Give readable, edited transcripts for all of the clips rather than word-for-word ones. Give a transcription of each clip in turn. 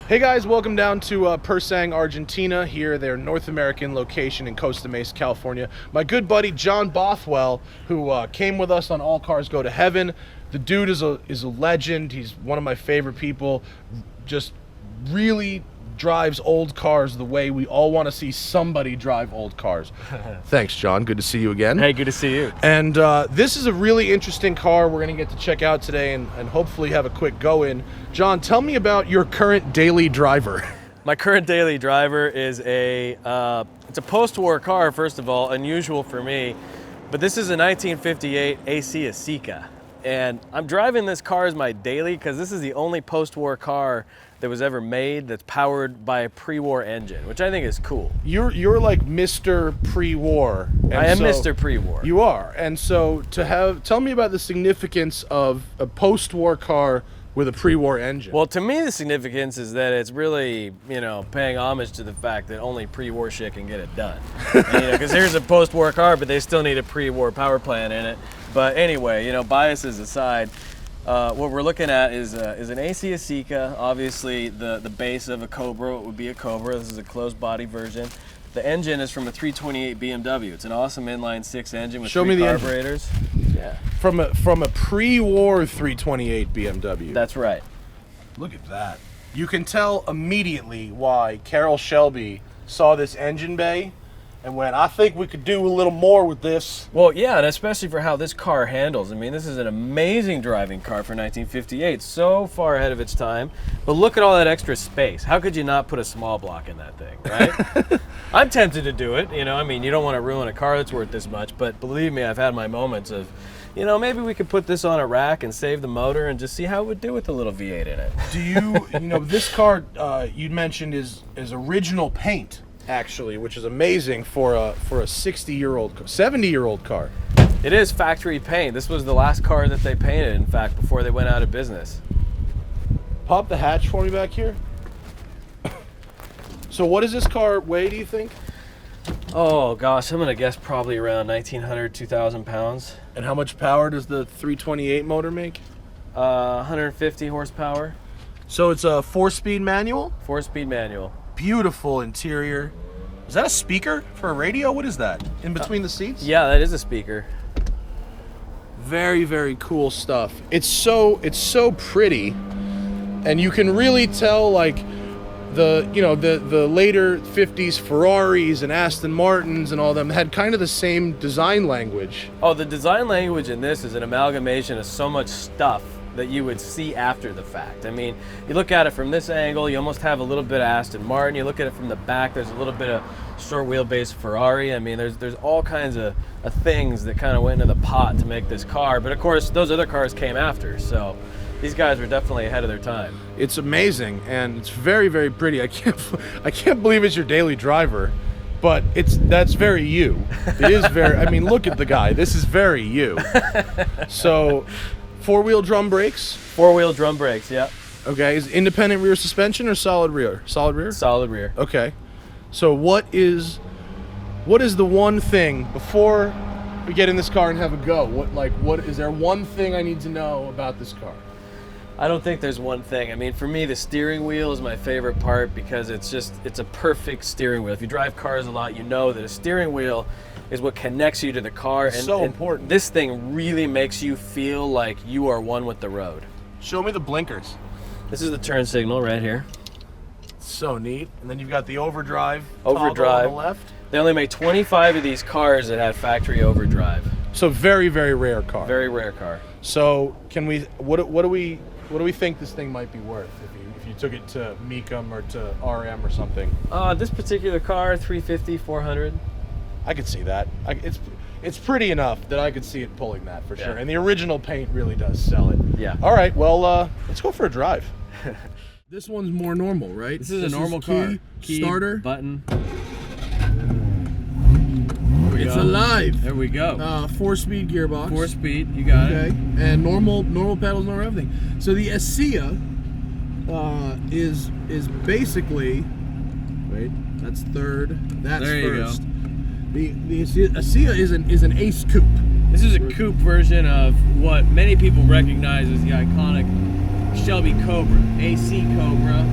Hey guys, welcome down to PurSang Argentina, here their North American location in Costa Mesa, California. My good buddy John Bothwell, who came with us on All Cars Go to Heaven. The dude is a legend. He's one of my favorite people. Just really drives old cars the way we all want to see somebody drive old cars. Thanks, John. Good to see you again. Hey, good to see you. And this is a really interesting car we're going to get to check out today and hopefully have a quick go-in. John, tell me about your current daily driver. My current daily driver is it's a post-war car, first of all, unusual for me, but this is a 1958 AC Aceca. And I'm driving this car as my daily because this is the only post-war car that was ever made that's powered by a pre-war engine, which I think is cool. You're like Mr. Pre-war. I am Mr. Pre-war. You are. And so tell me about the significance of a post-war car with a pre-war engine. Well, to me, the significance is that it's really, paying homage to the fact that only pre-war shit can get it done. Because here's a post-war car, but they still need a pre-war power plant in it. But anyway, biases aside, what we're looking at is an AC Aceca. Obviously, the base of a Cobra would be a Cobra. This is a closed body version. The engine is from a 328 BMW. It's an awesome inline six engine with three carburetors. Yeah. From a pre-war 328 BMW. That's right. Look at that. You can tell immediately why Carroll Shelby saw this engine bay and went, I think we could do a little more with this. Well, yeah, and especially for how this car handles. I mean, this is an amazing driving car for 1958, so far ahead of its time. But look at all that extra space. How could you not put a small block in that thing, right? I'm tempted to do it, you don't want to ruin a car that's worth this much, but believe me, I've had my moments of, maybe we could put this on a rack and save the motor and just see how it would do with a little V8 in it. Do you, this car you mentioned is original paint, actually, which is amazing for a 60-year-old, 70-year-old car. It is factory paint. This was the last car that they painted, in fact, before they went out of business. Pop the hatch for me back here. So what does this car weigh, do you think? Oh gosh, I'm gonna guess probably around 1,900, 2,000 pounds. And how much power does the 328 motor make? 150 horsepower. So it's a 4-speed manual? 4-speed manual. Beautiful interior. Is that a speaker for a radio? What is that? In between the seats? Yeah, that is a speaker. Very, very cool stuff. It's so pretty, and you can really tell like the later 50s Ferraris and Aston Martins and all them had kind of the same design language. Oh, the design language in this is an amalgamation of so much stuff that you would see after the fact. I mean, you look at it from this angle, you almost have a little bit of Aston Martin. You look at it from the back, there's a little bit of short wheelbase Ferrari. I mean, there's all kinds of things that kind of went into the pot to make this car. But of course, those other cars came after, so these guys were definitely ahead of their time. It's amazing, and it's very, very pretty. I can't believe it's your daily driver, but that's very you. It is very. I mean, look at the guy. This is very you. So, 4-wheel drum brakes. 4-wheel drum brakes. Yeah. Okay. Is independent rear suspension or solid rear? Solid rear. Solid rear. Okay. So what is the one thing before we get in this car and have a go? What is there one thing I need to know about this car? I don't think there's one thing. I mean, for me, the steering wheel is my favorite part because it's a perfect steering wheel. If you drive cars a lot, you know that a steering wheel is what connects you to the car. And so important. This thing really makes you feel like you are one with the road. Show me the blinkers. This is the turn signal right here. So neat. And then you've got the overdrive. Overdrive. On the left. They only make 25 of these cars that have factory overdrive. So very, very rare car. Very rare car. So can we? What do we think this thing might be worth if you took it to Mecum or to RM or something? This particular car, 350, 400. I could see that. It's pretty enough that I could see it pulling that for sure. And the original paint really does sell it. Yeah. All right. Well, let's go for a drive. This one's more normal, right? This is a normal car. Key, starter, button. It's alive. There we go. 4-speed gearbox. 4-speed, you got it. And normal pedals, normal everything. So the Aceca is basically, wait, that's third. That's there you first. Go. The Aceca is an Ace Coupe. This is a coupe version of what many people recognize as the iconic Shelby Cobra, AC Cobra.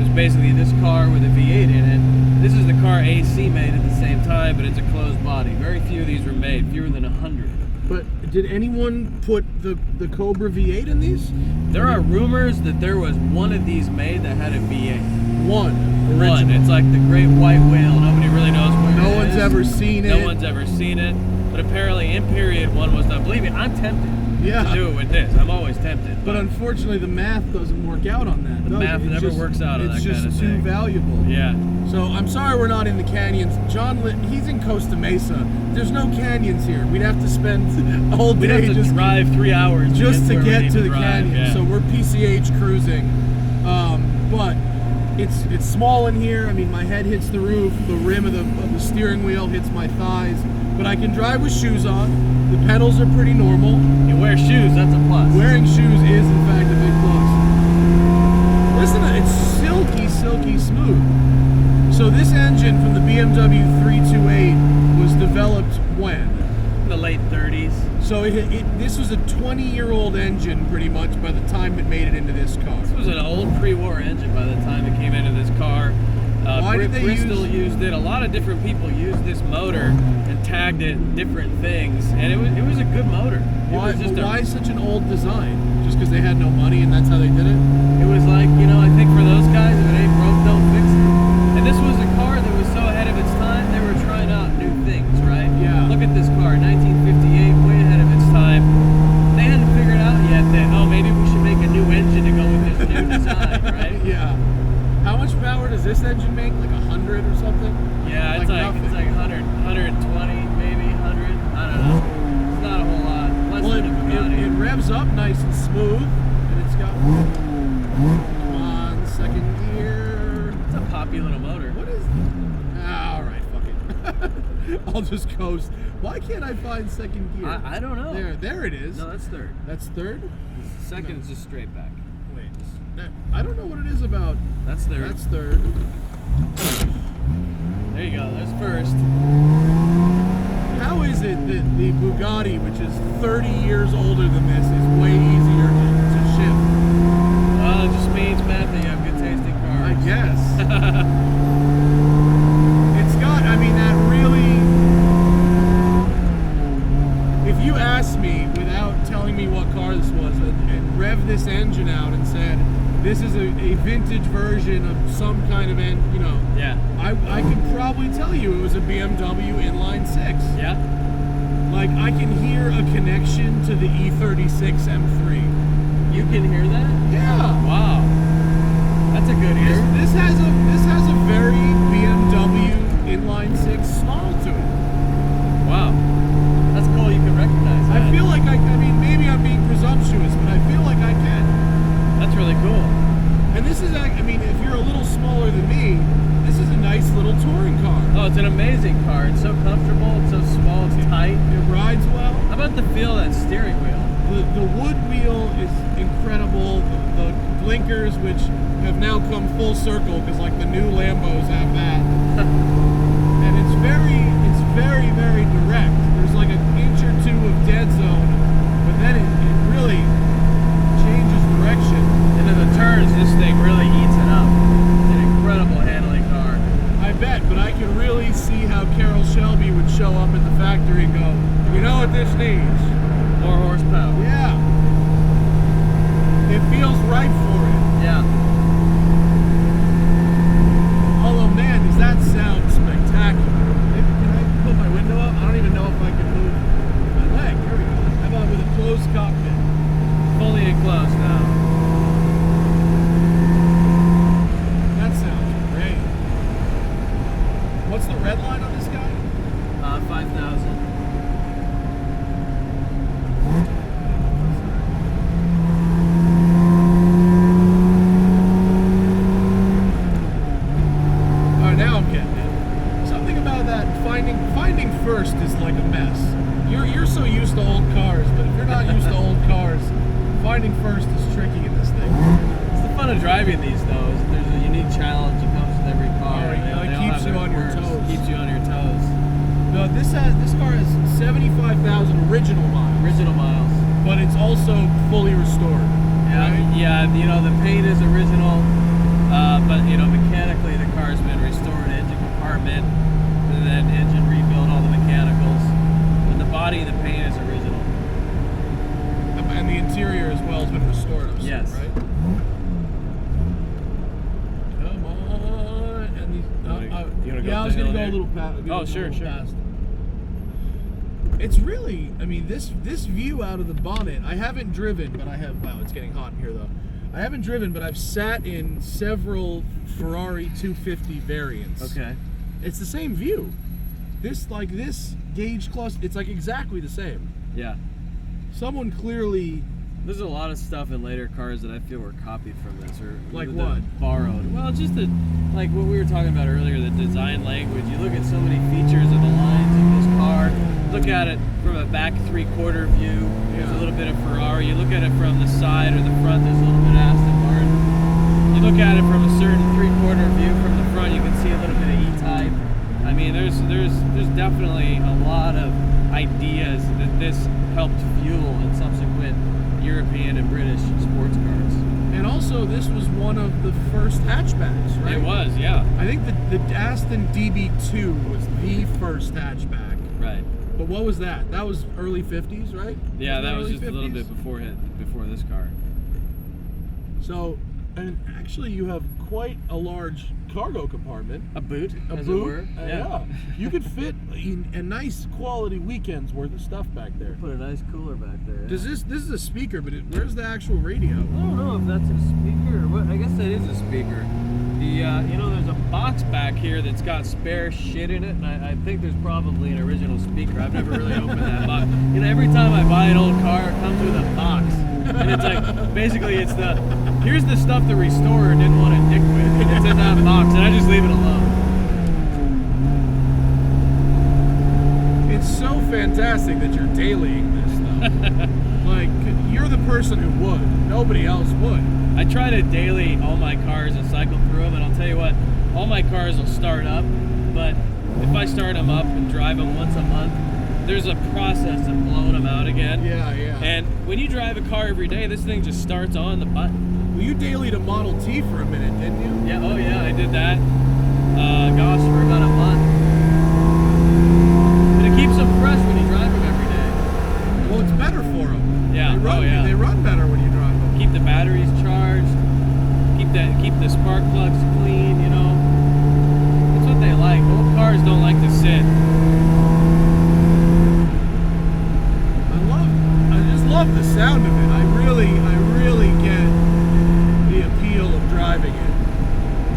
was basically this car with a V8 in it. This is the car AC made at the same time, but it's a closed body. Very few of these were made, fewer than 100. But did anyone put the Cobra V8 in these? There are rumors that there was one of these made that had a V8. One. One. It's like the great white whale. Nobody really knows where it is. No one's ever seen it. No one's ever seen it. But apparently in period one was done. Believe me, I'm tempted to do it with this. I'm always tempted. But unfortunately the math doesn't work out on that. The math never works out on that kind of thing. It's just too valuable. Yeah. So I'm sorry we're not in the canyons. John, he's in Costa Mesa. There's no canyons here. We'd have to spend a whole day We'd have to drive 3 hours just to get to the canyon. canyon. So we're PCH cruising. But it's small in here. I mean, my head hits the roof. The rim of the steering wheel hits my thighs. But I can drive with shoes on. The pedals are pretty normal. You wear shoes, that's a plus. Wearing shoes is, in fact, a big plus. Listen to it, it's silky, silky smooth. So this engine from the BMW 328 was developed when? In the late 30s. So this was a 20-year-old engine, pretty much, by the time it made it into this car. This was an old pre-war engine by the time it came into this car. Why did they Bristol used it. A lot of different people used this motor and tagged it different things, and it was a good motor. Why such an old design? Just because they had no money and that's how they did it? It was like, I think for those guys, if it ain't broke, don't fix it. And this was a car that was so ahead of its time. They were trying out new things, right? Yeah. Look at this car, 1958, way ahead of its time. They hadn't figured out yet that maybe we should make a new engine to go with this new design, right? Yeah. How much power does this engine make? Like 100 or something? Yeah, it's like 100, 120, maybe 100. I don't know. It's not a whole lot. It revs up nice and smooth, and it's got. Come on, second gear. It's a poppy little motor. What is? All right, fuck it. I'll just coast. Why can't I find second gear? I don't know. There it is. No, that's third. That's third. Second is just straight back. Wait, I don't know what it is about. That's third. That's third. There you go. There's first. How is it that the Bugatti, which is 30 years older than this, is way easier to shift? Well, it just means, Matt, that you have good tasting cars. I guess. It's got, I mean, that really... If you asked me, without telling me what car this was, and rev this engine out and said, this is a vintage version of some kind of, Yeah. I could probably tell you it was a BMW inline 6. Yeah. Like, I can hear a connection to the E36 M3. You can hear that? Yeah. Wow. That's a good ear. This has a very BMW inline 6 snarl to it. Wow. That's cool. You can recognize that. I feel like I mean, maybe I'm being presumptuous, but I feel like I can. That's really cool. And this is, I mean, if you're a little smaller than me, this is a nice little touring car. Oh, it's an amazing car. It's so comfortable. It's so small. It's tight. It rides well. How about the feel of that steering wheel? The wood wheel is incredible. The blinkers, which have now come full circle, because like the new Lambos have that. And it's very, very direct. There's like an inch or two of dead zone, but then it really changes direction. And in the turns, this thing really eats it up. It's an incredible handling car. I bet, but I can really see how Carroll Shelby would show up at the factory and go, you know what this needs? More horsepower. Yeah. It feels right for it. Yeah. Although, man, does that sound spectacular. Can I put my window up? I don't even know if I can move my leg. Here we go. How about with a closed cockpit? Fully enclosed now. That sounds great. What's the red line on this guy? 5,000. Alright, now I'm getting it. Something about that finding first is like a mess. You're so used to old cars, but if you're not used to old cars, finding first is tricky in this thing. It's the fun of driving these, though. Is there's a unique challenge that comes with every car. Oh, it They all keeps have you their on your quirks. toes. Keeps you on your toes. No, this car has 75,000 original miles. Original miles. But it's also fully restored. Yeah, right? yeah. The paint is original. But you know, mechanically the car's been restored, engine compartment, and then engine rebuilt, all the mechanicals. But the body and the paint is original. And the interior as well has been restored, I'm Yes. right? Come on. And these, I was going to go a little past. Oh, sure. It's really, I mean, this view out of the bonnet, I haven't driven, but I have, wow, it's getting hot in here though. I haven't driven, but I've sat in several Ferrari 250 variants. Okay. It's the same view. This gauge cluster, it's like exactly the same. Yeah. Someone clearly... There's a lot of stuff in later cars that I feel were copied from this, or like what? Borrowed. Well, just like what we were talking about earlier, the design language. You look at so many features of the lines of this car. Look at it from a back three-quarter view. There's a little bit of Ferrari. You look at it from the side or the front. There's a little bit of Aston Martin. You look at it from a certain three-quarter view from the front. You can see a little bit of E-Type. I mean, there's definitely a lot of ideas that this helped fuel in subsequent European and British sports cars. And also, this was one of the first hatchbacks, right? It was, yeah. I think the Aston DB2 was the first hatchback. Right. But what was that? That was early 50s, right? Yeah, that was just 50s? a little bit before this car. So, and actually you have quite a large cargo compartment. A boot, as boot, it were. Yeah. You could fit a nice quality weekend's worth of stuff back there. Put a nice cooler back there. Yeah. Does this is a speaker, but where's the actual radio? I don't know if that's a speaker or what. I guess that is a speaker. There's a box back here that's got spare shit in it, and I think there's probably an original speaker. I've never really opened that box. You know, every time I buy an old car, it comes with a box, and it's like basically here's the stuff the restorer didn't want to dick with, and it's in that box, and I just leave it alone. It's so fantastic that you're dailying this stuff. Like, you're the person who would. Nobody else would. I try to daily all my cars and cycle through them, and I'll tell you what, all my cars will start up, but if I start them up and drive them once a month, there's a process of blowing them out again. Yeah. And when you drive a car every day, this thing just starts on the button. Well, you dailied a Model T for a minute, didn't you? Yeah, oh yeah, I did that. Gosh, for about a month. But it keeps them fresh when you drive them every day. Well, it's better for them. Yeah, They run better when you drive them. Keep the batteries charged. Keep the spark plugs clean. You know, that's what they like. Old cars don't like to sit. I just love the sound of it. I really get the appeal of driving it.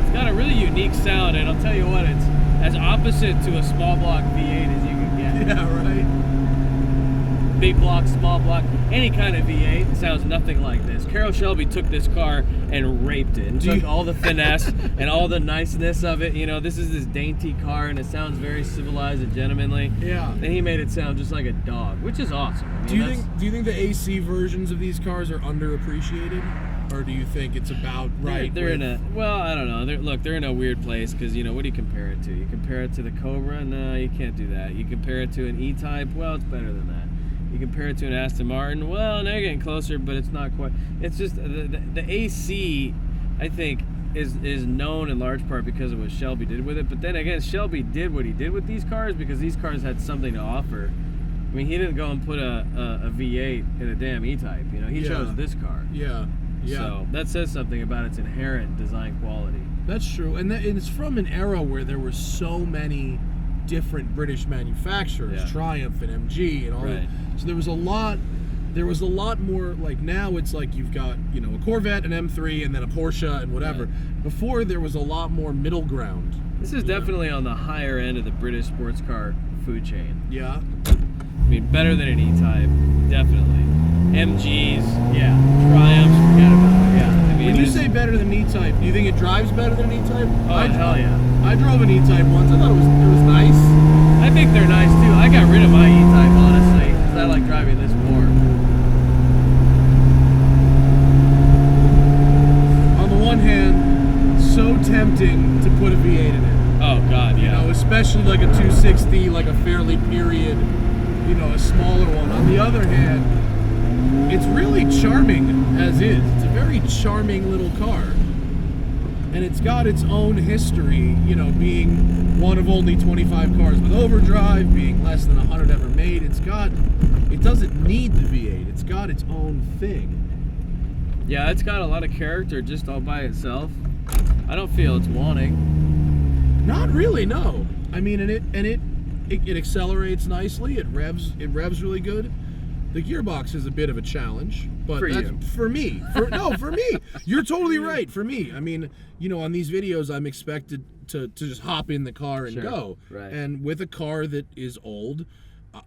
It's got a really unique sound, and I'll tell you what, it's as opposite to a small block V8 as you can get. Yeah, right. Big block, small block, any kind of V8 sounds nothing like this. Carroll Shelby took this car and raped it and took all the finesse and all the niceness of it. You know, this is this dainty car and it sounds very civilized and gentlemanly. Yeah. And he made it sound just like a dog, which is awesome. I mean, Do you think the AC versions of these cars are underappreciated? Or do you think it's about right? They're in a, well, I don't know. They're in a weird place because, you know, what do you compare it to? You compare it to the Cobra? No, you can't do that. You compare it to an E-Type? Well, it's better than that. You compare it to an Aston Martin? Well, they're getting closer, but it's not quite. It's just the AC, I think, is known in large part because of what Shelby did with it. But then again, Shelby did what he did with these cars because these cars had something to offer. I mean, he didn't go and put a V8 in a damn E-Type. You know, he chose this car. Yeah. So that says something about its inherent design quality. That's true, and it's from an era where there were so many different British manufacturers, Triumph and MG and all that. So there was a lot more. Like now it's like you've got, you know, a Corvette, an M3, and then a Porsche and whatever. Before there was a lot more middle ground. This is definitely on the higher end of the British sports car food chain. Yeah. I mean, better than an E-Type, definitely. MGs, Triumphs, forget about it. Yeah. I mean, when you say better than E-Type, do you think it drives better than an E-Type? Oh, hell yeah. I drove an E-Type once. I thought it was nice. I think they're nice too. I got rid of my E-Type, honestly, because I like driving this more. On the one hand, so tempting to put a V8 in it. Oh God, yeah. You know, especially like a 260, like a fairly period, you know, a smaller one. On the other hand, it's really charming as is. It's a very charming little car. and it's got its own history, you know, being one of only 25 cars with overdrive, being less than 100 ever made. It doesn't need the V8. It's got its own thing. Yeah, it's got a lot of character just all by itself. I don't feel it's wanting. Not really, no. I mean, it accelerates nicely. It revs really good. The gearbox is a bit of a challenge, but for me. For me. You're totally right. For me, I mean, you know, on these videos, I'm expected to just hop in the car and go. Right. And with a car that is old,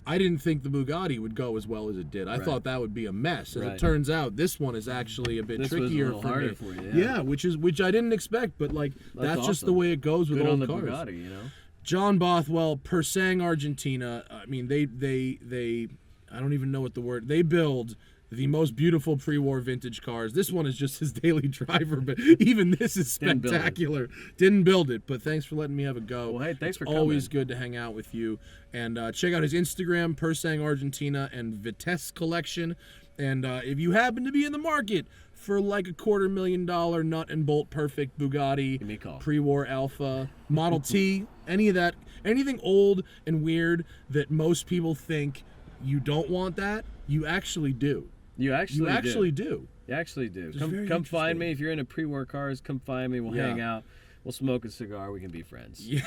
I didn't think the Bugatti would go as well as it did. I thought that would be a mess. As it turns out, this one is actually a bit trickier for me. For you, yeah, which I didn't expect, but like that's awesome. Just the way it goes with old on the cars. Bugatti, you know. John Bothwell, PurSang Argentina. I mean, they I don't even know what the word. They build the most beautiful pre-war vintage cars. This one is just his daily driver, but even this is spectacular. Didn't build it, but thanks for letting me have a go. Well, hey, thanks for coming. Always good to hang out with you. And check out his Instagram, PurSang Argentina, and Vitesse Collection. And if you happen to be in the market for like a $250,000 nut and bolt perfect Bugatti, give me a call. Pre-war Alpha, Model T, any of that, anything old and weird that most people think you don't want, that you actually do. You actually do. You actually do. Come find me if you're into pre-war cars. Come find me. We'll hang out. We'll smoke a cigar. We can be friends. Yeah.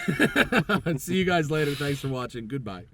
See you guys later. Thanks for watching. Goodbye.